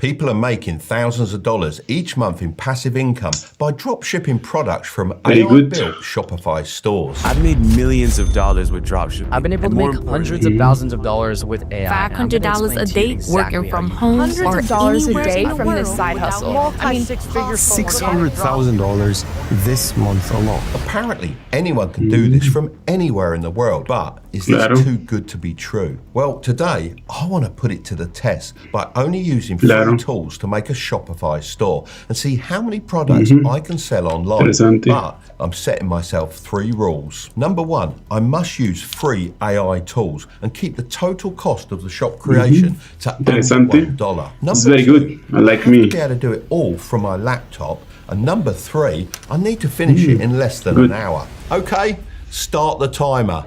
People are making thousands of dollars each month in passive income by drop shipping products from AI-built Shopify stores. I've made millions of dollars with dropshipping. I've been able to make hundreds of thousands of dollars with AI. $500 a day working from home, hundreds of dollars a day from this side hustle. $600,000 this month alone. Apparently, anyone can do this from anywhere in the world, but is this too good to be true? Well, today, I want to put it to the test by only using free tools to make a Shopify store and see how many products I can sell online. But I'm setting myself 3 rules. Number 1, I must use free AI tools and keep the total cost of the shop creation to under $1. It's very good. I like me. I have to be able to do it all from my laptop. And number 3, I need to finish it in less than an hour. Okay, start the timer.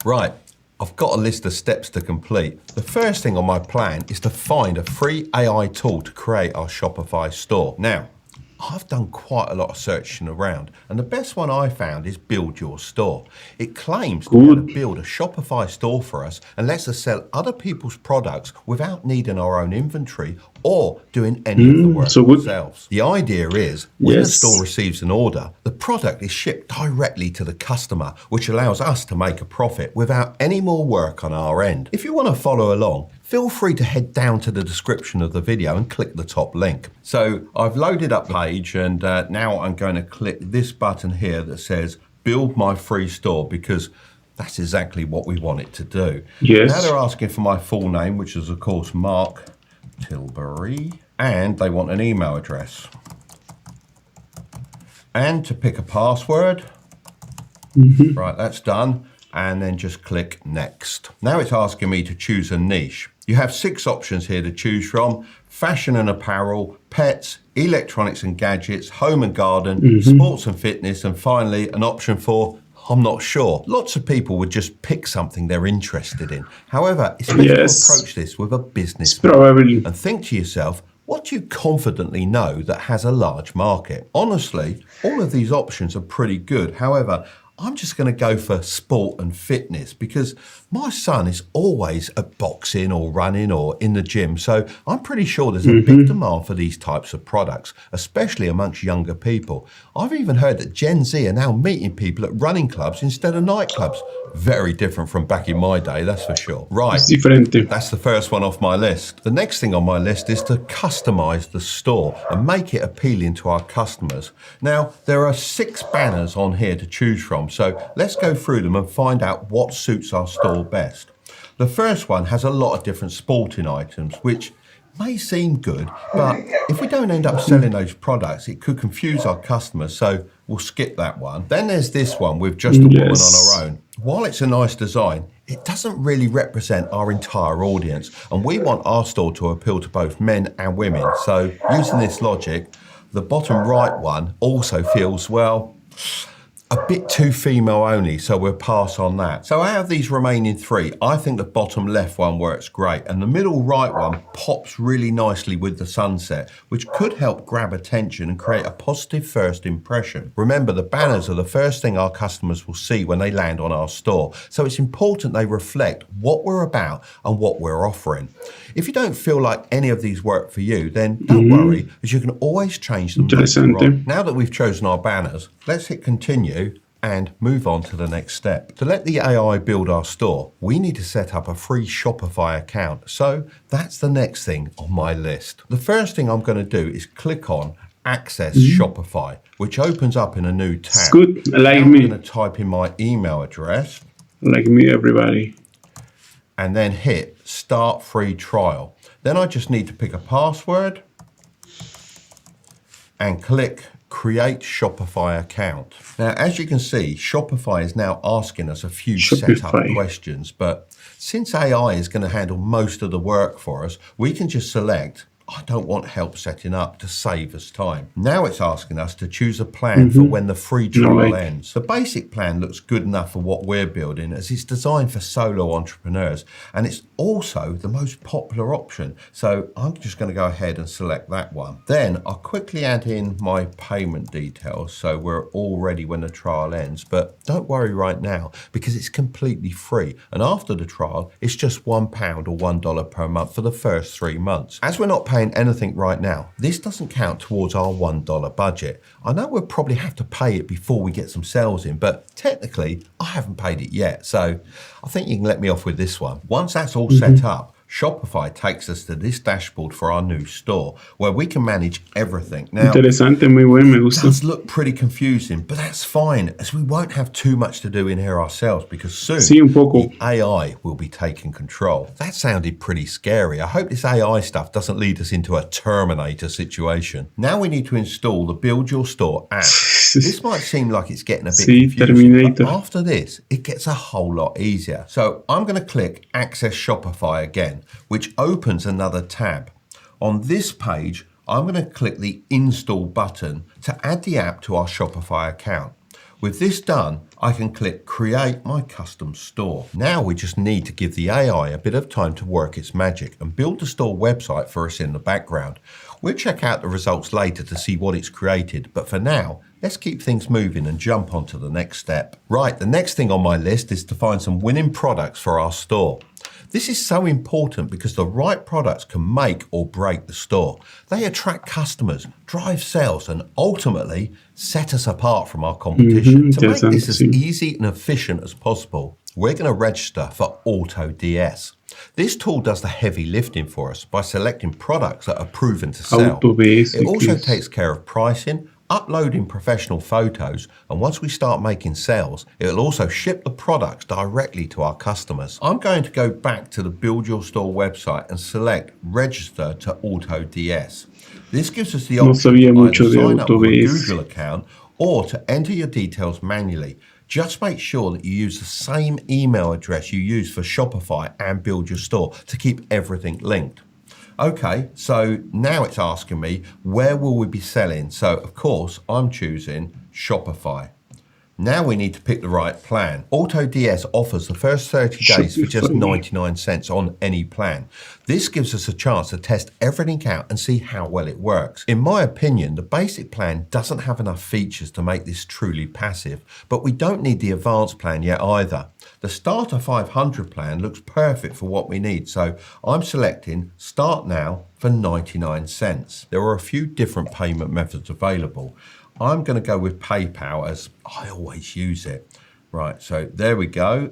Right, I've got a list of steps to complete. The first thing on my plan is to find a free AI tool to create our Shopify store. Now, I've done quite a lot of searching around, and the best one I found is Build Your Store. It claims to be able to build a Shopify store for us and lets us sell other people's products without needing our own inventory or doing any of the work ourselves. The idea is, when the store receives an order, the product is shipped directly to the customer, which allows us to make a profit without any more work on our end. If you want to follow along, feel free to head down to the description of the video and click the top link. So I've loaded up the page, and now I'm going to click this button here that says Build My Free Store, because that's exactly what we want it to do. Now they're asking for my full name, which is of course Mark Tilbury, and they want an email address. And to pick a password. Right, that's done. And then just click next. Now it's asking me to choose a niche. You have 6 options here to choose from: fashion and apparel, pets, electronics and gadgets, home and garden, sports and fitness, and finally an option for I'm not sure. Lots of people would just pick something they're interested in. However, it's better to approach this with a business and think to yourself, what do you confidently know that has a large market? Honestly, all of these options are pretty good. However, I'm just going to go for sport and fitness because my son is always at boxing or running or in the gym. So I'm pretty sure there's a big demand for these types of products, especially amongst younger people. I've even heard that Gen Z are now meeting people at running clubs instead of nightclubs. Very different from back in my day, that's for sure. Right, that's the first one off my list. The next thing on my list is to customize the store and make it appealing to our customers. Now, there are 6 banners on here to choose from, so let's go through them and find out what suits our store best. The first one has a lot of different sporting items, which may seem good, but if we don't end up selling those products, it could confuse our customers, so we'll skip that one. Then there's this one with just a woman on her own. While it's a nice design, it doesn't really represent our entire audience, and we want our store to appeal to both men and women. So using this logic, the bottom right one also feels, well, a bit too female only, so we'll pass on that. So out of these remaining 3, I think the bottom left one works great, and the middle right one pops really nicely with the sunset, which could help grab attention and create a positive first impression. Remember, the banners are the first thing our customers will see when they land on our store, so it's important they reflect what we're about and what we're offering. If you don't feel like any of these work for you, then don't worry, as you can always change them later on. Now that we've chosen our banners, let's hit continue and move on to the next step. To let the AI build our store, we need to set up a free Shopify account. So that's the next thing on my list. The first thing I'm going to do is click on Access Shopify, which opens up in a new tab. It's good. Like now me. I'm going to type in my email address. Like me, everybody. And then hit Start Free Trial. Then I just need to pick a password and click Create Shopify account. Now, as you can see, Shopify is now asking us a few setup questions, but since AI is going to handle most of the work for us, we can just select I don't want help setting up to save us time. Now it's asking us to choose a plan for when the free trial ends. The basic plan looks good enough for what we're building, as it's designed for solo entrepreneurs, and it's also the most popular option. So I'm just going to go ahead and select that one. Then I'll quickly add in my payment details so we're all ready when the trial ends. But don't worry right now, because it's completely free. And after the trial, it's just £1 or $1 per month for the first 3 months. As we're not paying anything right now, this doesn't count towards our $1 budget. I know we'll probably have to pay it before we get some sales in, but technically I haven't paid it yet. So I think you can let me off with this one. Once that's all set up, Shopify takes us to this dashboard for our new store where we can manage everything. Now, Interesante, muy bueno, me gusta. it does look pretty confusing, but that's fine, as we won't have too much to do in here ourselves, because soon Sí, un poco. the AI will be taking control. That sounded pretty scary. I hope this AI stuff doesn't lead us into a Terminator situation. Now we need to install the Build Your Store app. This might seem like it's getting a bit Sí, confusing, Terminator. but after this, it gets a whole lot easier. So I'm going to click Access Shopify again, which opens another tab. On this page, I'm going to click the Install button to add the app to our Shopify account. With this done, I can click Create My Custom Store. Now we just need to give the AI a bit of time to work its magic and build the store website for us in the background. We'll check out the results later to see what it's created, but for now, let's keep things moving and jump on to the next step. Right, the next thing on my list is to find some winning products for our store. This is so important because the right products can make or break the store. They attract customers, drive sales, and ultimately set us apart from our competition. To make this as easy and efficient as possible, we're going to register for AutoDS. This tool does the heavy lifting for us by selecting products that are proven to sell. It also takes care of pricing, uploading professional photos, and once we start making sales, it'll also ship the products directly to our customers. I'm going to go back to the Build Your Store website and select Register to AutoDS. This gives us the option to either sign up with a Google account or to enter your details manually. Just make sure that you use the same email address you use for Shopify and Build Your Store to keep everything linked. Okay, so now it's asking me, where will we be selling? So of course, I'm choosing Shopify. Now we need to pick the right plan. AutoDS offers the first 30 days for just 99 cents on any plan. This gives us a chance to test everything out and see how well it works. In my opinion, the basic plan doesn't have enough features to make this truly passive, but we don't need the advanced plan yet either. The Starter 500 plan looks perfect for what we need, so I'm selecting Start Now for 99 cents. There are a few different payment methods available. I'm going to go with PayPal as I always use it. Right, so there we go.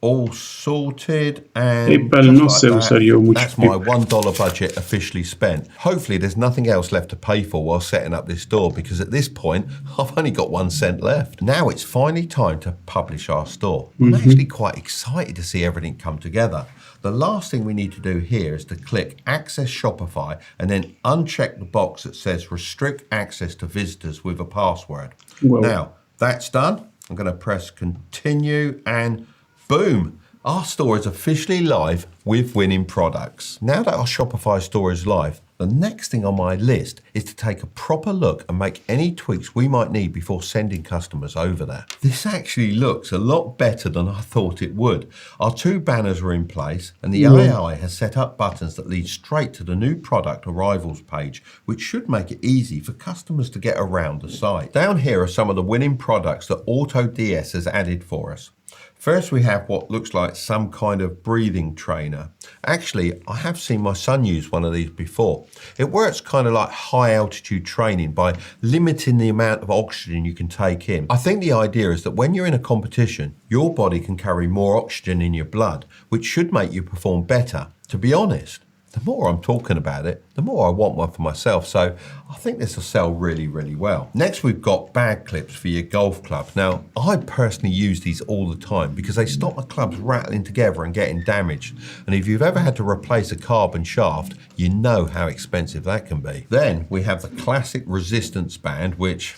All sorted, and PayPal no sé usar yo mucho. that's my $1 budget officially spent. Hopefully there's nothing else left to pay for while setting up this store, because at this point I've only got 1 cent left. Now it's finally time to publish our store. I'm actually quite excited to see everything come together. The last thing we need to do here is to click Access Shopify and then uncheck the box that says Restrict Access to Visitors with a Password. Whoa. Now that's done. I'm going to press Continue and boom, our store is officially live with winning products. Now that our Shopify store is live, the next thing on my list is to take a proper look and make any tweaks we might need before sending customers over there. This actually looks a lot better than I thought it would. Our 2 banners are in place and the AI has set up buttons that lead straight to the new product arrivals page, which should make it easy for customers to get around the site. Down here are some of the winning products that AutoDS has added for us. First, we have what looks like some kind of breathing trainer. Actually, I have seen my son use one of these before. It works kind of like high altitude training by limiting the amount of oxygen you can take in. I think the idea is that when you're in a competition, your body can carry more oxygen in your blood, which should make you perform better. To be honest, the more I'm talking about it, the more I want one for myself. So I think this will sell really, really well. Next, we've got bag clips for your golf club. Now, I personally use these all the time because they stop my clubs rattling together and getting damaged. And if you've ever had to replace a carbon shaft, you know how expensive that can be. Then we have the classic resistance band, which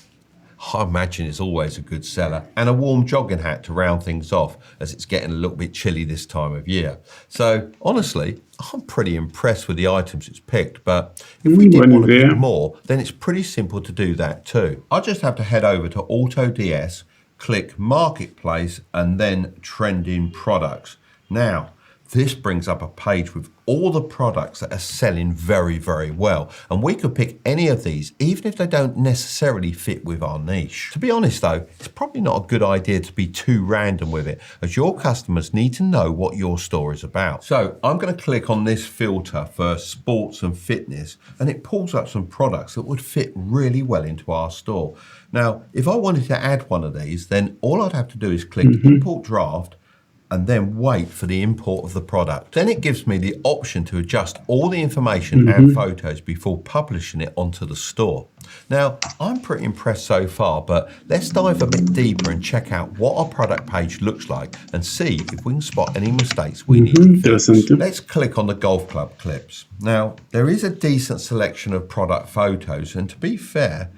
I imagine it's always a good seller, and a warm jogging hat to round things off as it's getting a little bit chilly this time of year. So honestly, I'm pretty impressed with the items it's picked, but if we did want to pick more, then it's pretty simple to do that too. I just have to head over to AutoDS, click Marketplace, and then Trending Products. Now, this brings up a page with all the products that are selling very, very well. And we could pick any of these, even if they don't necessarily fit with our niche. To be honest though, it's probably not a good idea to be too random with it, as your customers need to know what your store is about. So I'm going to click on this filter for sports and fitness, and it pulls up some products that would fit really well into our store. Now, if I wanted to add one of these, then all I'd have to do is click Import Draft, and then wait for the import of the product. Then it gives me the option to adjust all the information and photos before publishing it onto the store. Now, I'm pretty impressed so far, but let's dive a bit deeper and check out what our product page looks like and see if we can spot any mistakes we need to fix. Let's click on the golf club clips. Now, there is a decent selection of product photos, and to be fair,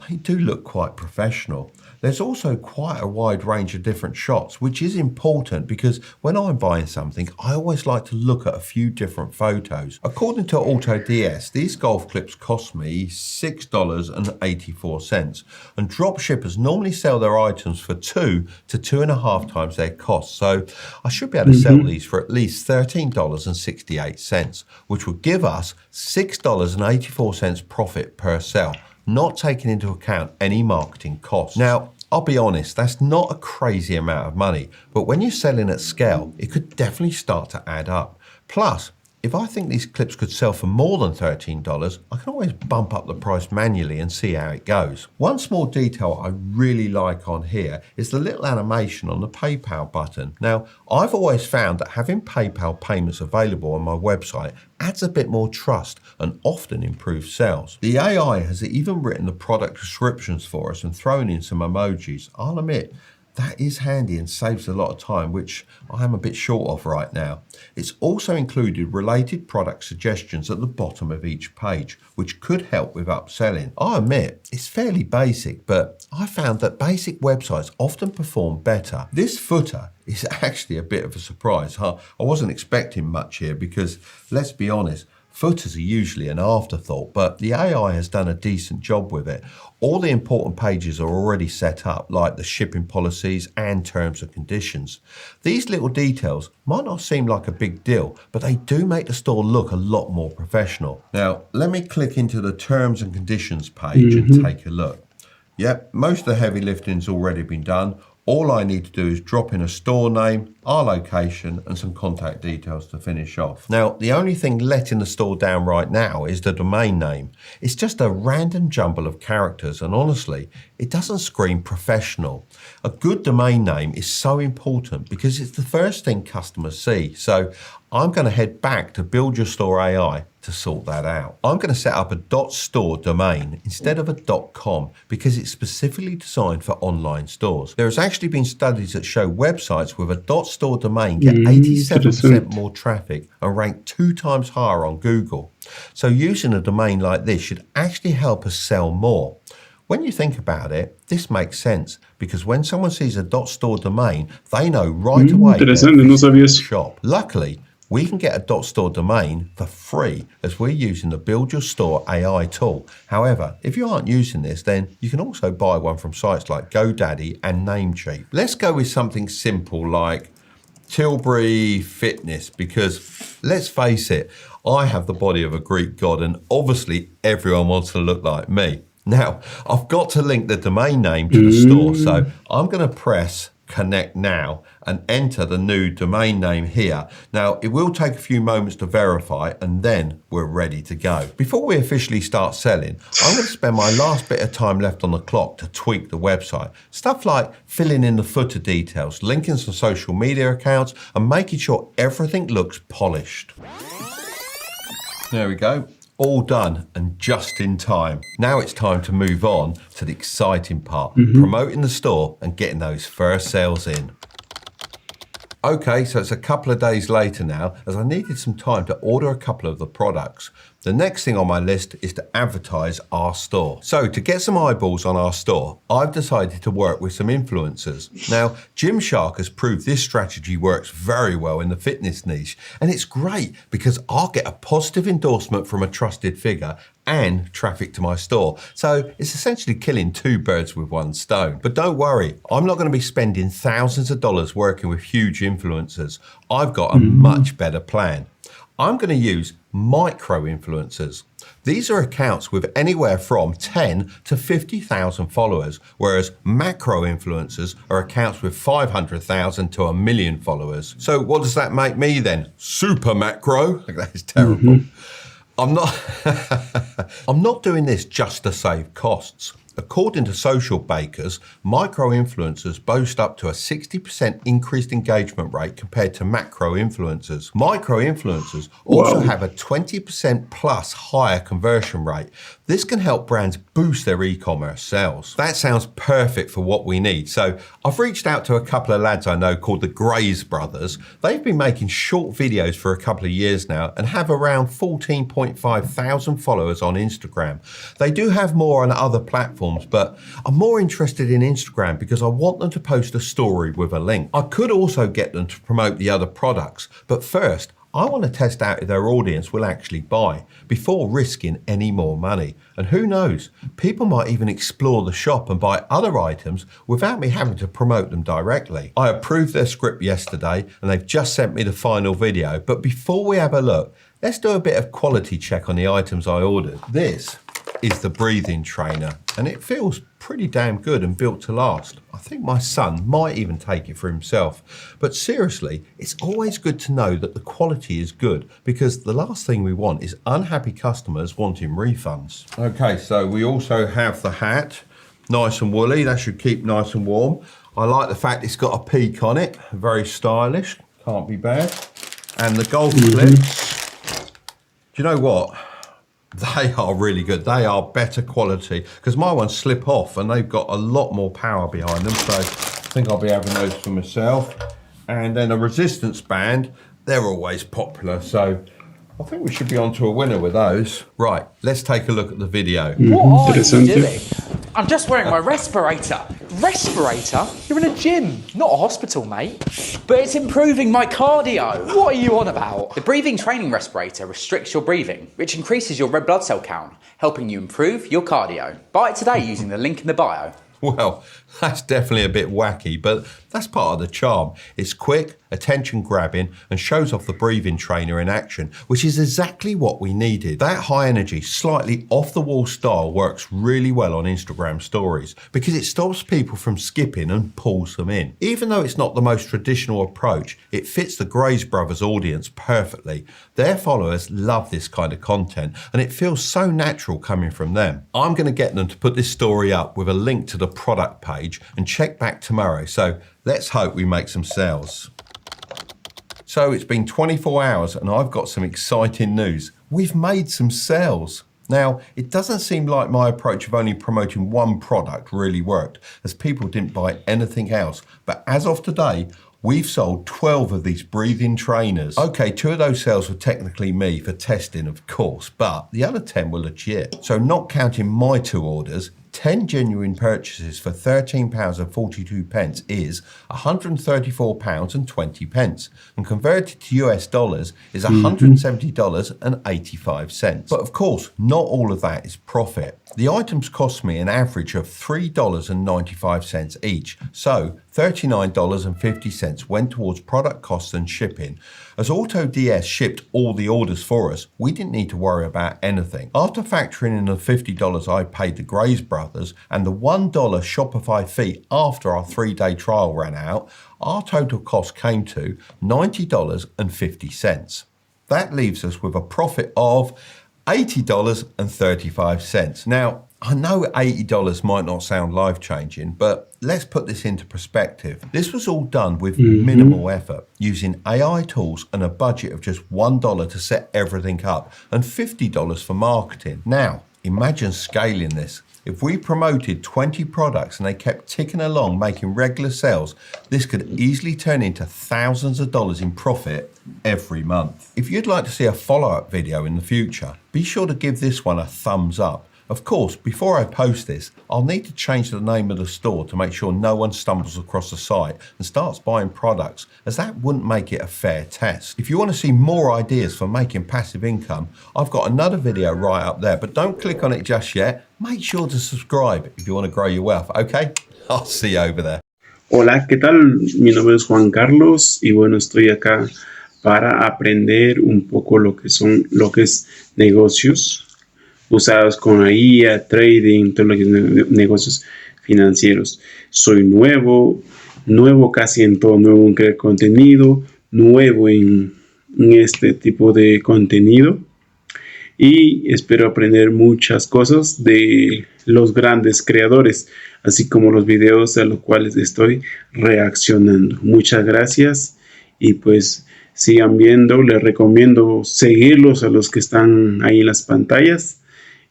they do look quite professional. There's also quite a wide range of different shots, which is important because when I'm buying something, I always like to look at a few different photos. According to AutoDS, these golf clips cost me $6.84, and dropshippers normally sell their items for 2 to 2.5 times their cost. So I should be able to sell these for at least $13.68, which would give us $6.84 profit per sale, not taking into account any marketing costs. Now, I'll be honest, that's not a crazy amount of money, but when you're selling at scale, it could definitely start to add up. Plus, if I think these clips could sell for more than $13, I can always bump up the price manually and see how it goes. One small detail I really like on here is the little animation on the PayPal button. Now, I've always found that having PayPal payments available on my website adds a bit more trust and often improves sales. The AI has even written the product descriptions for us and thrown in some emojis. I'll admit, that is handy and saves a lot of time, which I am a bit short of right now. It's also included related product suggestions at the bottom of each page, which could help with upselling. I admit, it's fairly basic, but I found that basic websites often perform better. This footer is actually a bit of a surprise. I wasn't expecting much here because, let's be honest, footers are usually an afterthought, but the AI has done a decent job with it. All the important pages are already set up, like the shipping policies and terms and conditions. These little details might not seem like a big deal, but they do make the store look a lot more professional. Now, let me click into the terms and conditions page and take a look. Yep, most of the heavy lifting's already been done. All I need to do is drop in a store name, our location, and some contact details to finish off. Now, the only thing letting the store down right now is the domain name. It's just a random jumble of characters, and honestly, it doesn't scream professional. A good domain name is so important because it's the first thing customers see. So I'm going to head back to Build Your Store AI to sort that out. I'm going to set up a .store domain instead of a .com because it's specifically designed for online stores. There has actually been studies that show websites with a .store domain get 87% more traffic and rank 2 times higher on Google. So using a domain like this should actually help us sell more. When you think about it, this makes sense because when someone sees a .store domain, they know right away where shop. Luckily, we can get a .store domain for free as we're using the Build Your Store AI tool. However, if you aren't using this, then you can also buy one from sites like GoDaddy and Namecheap. Let's go with something simple like Tilbury Fitness because, let's face it, I have the body of a Greek god and obviously everyone wants to look like me. Now, I've got to link the domain name to the store, so I'm going to press Connect Now and enter the new domain name here. Now, it will take a few moments to verify and then we're ready to go. Before we officially start selling, I'm going to spend my last bit of time left on the clock to tweak the website. Stuff like filling in the footer details, linking some social media accounts, and making sure everything looks polished. There we go. All done and just in time. Now it's time to move on to the exciting part, promoting the store and getting those first sales in. Okay, so it's a couple of days later now, as I needed some time to order a couple of the products. The next thing on my list is to advertise our store. So to get some eyeballs on our store, I've decided to work with some influencers. Now, Gymshark has proved this strategy works very well in the fitness niche, and it's great because I'll get a positive endorsement from a trusted figure and traffic to my store. So it's essentially killing two birds with one stone. But don't worry, I'm not going to be spending thousands of dollars working with huge influencers. I've got a much better plan. I'm going to use micro influencers. These are accounts with anywhere from 10 to 50,000 followers, whereas macro influencers are accounts with 500,000 to 1 million followers. So what does that make me then? Super macro? That is terrible. I'm not doing this just to save costs. According to Social Bakers, micro-influencers boast up to a 60% increased engagement rate compared to macro-influencers. Micro-influencers also have a 20% plus higher conversion rate. This can help brands boost their e-commerce sales. That sounds perfect for what we need. So I've reached out to a couple of lads I know called the Grays Brothers. They've been making short videos for a couple of years now and have around 14.5 thousand followers on Instagram. They do have more on other platforms, but I'm more interested in Instagram because I want them to post a story with a link. I could also get them to promote the other products, but first, I want to test out if their audience will actually buy before risking any more money. And who knows, people might even explore the shop and buy other items without me having to promote them directly. I approved their script yesterday and they've just sent me the final video. But before we have a look, let's do a bit of quality check on the items I ordered. This is the breathing trainer and it feels pretty damn good and built to last. I think my son might even take it for himself. But seriously, it's always good to know that the quality is good because the last thing we want is unhappy customers wanting refunds. Okay, so we also have the hat, nice and woolly, that should keep nice and warm. I like the fact it's got a peak on it, very stylish, can't be bad. And the golf clips, do you know what? They are really good. They are better quality because my ones slip off and they've got a lot more power behind them. So I think I'll be having those for myself. And then a resistance band, they're always popular. So I think we should be on to a winner with those. Right, let's take a look at the video. What are you doing? I'm just wearing my respirator. Respirator? You're in a gym, not a hospital, mate. But it's improving my cardio. What are you on about? The breathing training respirator restricts your breathing, which increases your red blood cell count, helping you improve your cardio. Buy it today using the link in the bio. Well, that's definitely a bit wacky, but that's part of the charm. It's quick, attention grabbing, and shows off the breathing trainer in action, which is exactly what we needed. That high energy, slightly off the wall style works really well on Instagram stories because it stops people from skipping and pulls them in. Even though it's not the most traditional approach, it fits the Grays Brothers audience perfectly. Their followers love this kind of content and it feels so natural coming from them. I'm going to get them to put this story up with a link to the product page and check back tomorrow. So let's hope we make some sales. So it's been 24 hours and I've got some exciting news. We've made some sales. Now, it doesn't seem like my approach of only promoting one product really worked, as people didn't buy anything else. But as of today, we've sold 12 of these breathing trainers. Okay, 2 of those sales were technically me for testing, of course, but the other 10 were legit. So not counting my 2 orders, 10 genuine purchases for £13.42 is £134.20, and converted to US dollars is $170.85. But of course, not all of that is profit. The items cost me an average of $3.95 each, so $39.50 went towards product costs and shipping. As AutoDS shipped all the orders for us, we didn't need to worry about anything. After factoring in the $50 I paid the Grays Brothers and the $1 Shopify fee after our 3-day trial ran out, our total cost came to $90.50. That leaves us with a profit of $80.35. Now, I know $80 might not sound life-changing, but let's put this into perspective. This was all done with minimal effort, using AI tools and a budget of just $1 to set everything up and $50 for marketing. Now, Imagine scaling this. If we promoted 20 products and they kept ticking along, making regular sales, this could easily turn into thousands of dollars in profit every month. If you'd like to see a follow-up video in the future, be sure to give this one a thumbs up. Of course, before I post this, I'll need to change the name of the store to make sure no one stumbles across the site and starts buying products, as that wouldn't make it a fair test. If you want to see more ideas for making passive income, I've got another video right up there, but don't click on it just yet. Make sure to subscribe if you want to grow your wealth, okay? I'll see you over there. Hola, ¿qué tal? Mi nombre es Juan Carlos y bueno, estoy acá para aprender un poco lo que es negocios usados con la IA, trading, todo lo que es negocios financieros. Soy nuevo casi en todo, nuevo en crear contenido, nuevo en este tipo de contenido y espero aprender muchas cosas de los grandes creadores, así como los videos a los cuales estoy reaccionando. Muchas gracias y pues sigan viendo, les recomiendo seguirlos a los que están ahí en las pantallas.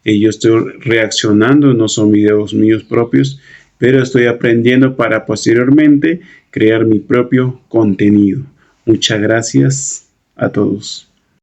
Yo estoy reaccionando, no son videos míos propios, pero estoy aprendiendo para posteriormente crear mi propio contenido. Muchas gracias a todos.